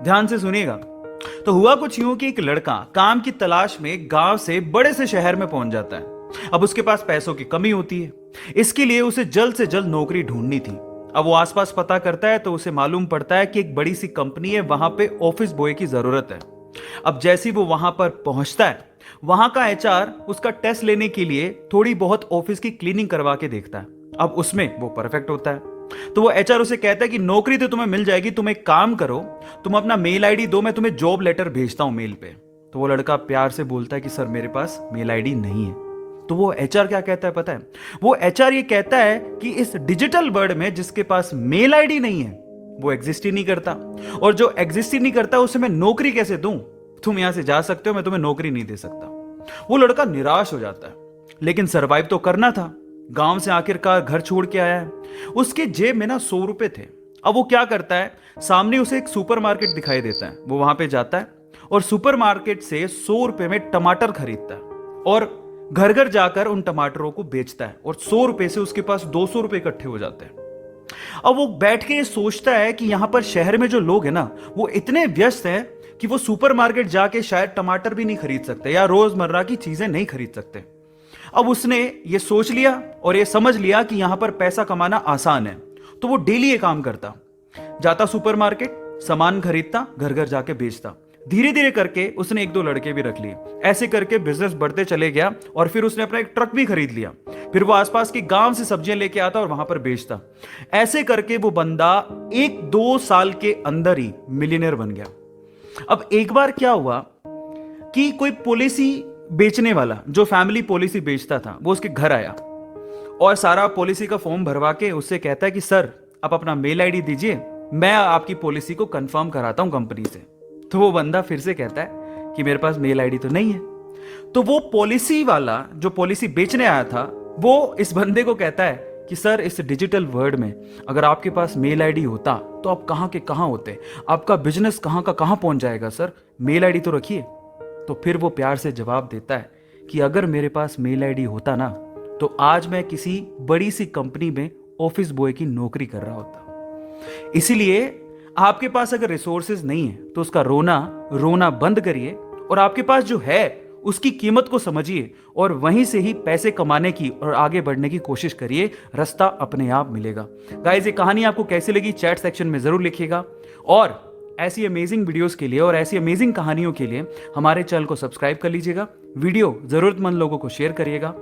ध्यान से सुनिएगा। तो हुआ कुछ यूं कि एक लड़का काम की तलाश में गांव से बड़े से शहर में पहुंच जाता है। अब उसके पास पैसों की कमी होती है, इसके लिए उसे जल्द से जल्द नौकरी ढूंढनी थी। अब वो आसपास पता करता है तो उसे मालूम पड़ता है कि एक बड़ी सी कंपनी है, वहां पे ऑफिस बॉय की जरूरत है। अब जैसे ही वो वहां पर पहुंचता है, वहां का एचआर उसका टेस्ट लेने के लिए थोड़ी बहुत ऑफिस की क्लीनिंग करवा के देखता है। अब उसमें वो परफेक्ट होता है। तो वो एचआर उसे कहता है कि नौकरी तो तुम्हें मिल जाएगी, तुम एक काम करो, तुम अपना मेल आईडी दो, मैं तुम्हें जॉब लेटर भेजता हूं मेल पे। तो वो लड़का प्यार से बोलता है कि सर मेरे पास मेल आईडी नहीं है। तो वो एचआर क्या कहता है पता है? वो एचआर ये कहता है कि इस डिजिटल वर्ल्ड में जिसके पास मेल आईडी नहीं है वो एग्जिस्ट ही नहीं करता, और जो एग्जिस्ट ही नहीं करता उसे मैं नौकरी कैसे दूं? तुम यहां से जा सकते हो, मैं तुम्हें नौकरी नहीं दे सकता। वो लड़का निराश हो जाता है, लेकिन सरवाइव तो करना था। गांव से आखिरकार घर छोड़ के आया है। उसके जेब में ना 100 रुपए थे। अब वो क्या करता है, सामने उसे एक सुपरमार्केट दिखाई देता है, वो वहां पे जाता है और सुपरमार्केट से 100 रुपए में टमाटर खरीदता है और घर घर जाकर उन टमाटरों को बेचता है, और 100 रुपए से उसके पास 200 रुपए इकट्ठे हो जाते हैं। अब वो बैठ के सोचता है कि यहां पर शहर में जो लोग हैं ना, वो इतने व्यस्त हैं कि वो सुपरमार्केट जाके शायद टमाटर भी नहीं खरीद सकते या रोजमर्रा की चीजें नहीं खरीद सकते। अब उसने ये सोच लिया और ये समझ लिया कि यहां पर पैसा कमाना आसान है। तो वो डेली ये काम करता, जाता सुपरमार्केट, सामान खरीदता, घर घर जाके बेचता। धीरे धीरे करके उसने एक दो लड़के भी रख लिए। ऐसे करके बिजनेस बढ़ते चले गया और फिर उसने अपना एक ट्रक भी खरीद लिया। फिर वो आसपास के गांव से सब्जियां लेके आता और वहां पर बेचता। ऐसे करके वो बंदा 1-2 साल के अंदर ही मिलियनर बन गया। अब एक बार क्या हुआ कि कोई पॉलिसी बेचने वाला, जो फैमिली पॉलिसी बेचता था, वो उसके घर आया और सारा पॉलिसी का फॉर्म भरवा के उससे कहता है कि सर आप अपना मेल आईडी दीजिए, मैं आपकी पॉलिसी को कंफर्म कराता हूं कंपनी से। तो वो बंदा फिर से कहता है कि मेरे पास मेल आईडी तो नहीं है। तो वो पॉलिसी वाला जो पॉलिसी बेचने आया था, वो इस बंदे को कहता है कि सर इस डिजिटल वर्ल्ड में अगर आपके पास मेल आईडी होता तो आप कहां के कहां होते, आपका बिजनेस कहां का कहां पहुंच जाएगा, सर मेल आईडी तो रखिए। तो फिर वो प्यार से जवाब देता है कि अगर मेरे पास मेल आईडी होता ना, तो आज मैं किसी बड़ी सी कंपनी में ऑफिस बॉय की नौकरी कर रहा होता। इसीलिए आपके पास अगर रिसोर्सेज नहीं है तो उसका रोना रोना बंद करिए और आपके पास जो है उसकी कीमत को समझिए और वहीं से ही पैसे कमाने की और आगे बढ़ने की कोशिश करिए। रास्ता अपने आप मिलेगा। गाइस, ये कहानी आपको कैसी लगी चैट सेक्शन में जरूर लिखिएगा, और ऐसी अमेजिंग वीडियोस के लिए और ऐसी अमेजिंग कहानियों के लिए हमारे चैनल को सब्सक्राइब कर लीजिएगा। वीडियो जरूरतमंद लोगों को शेयर करिएगा।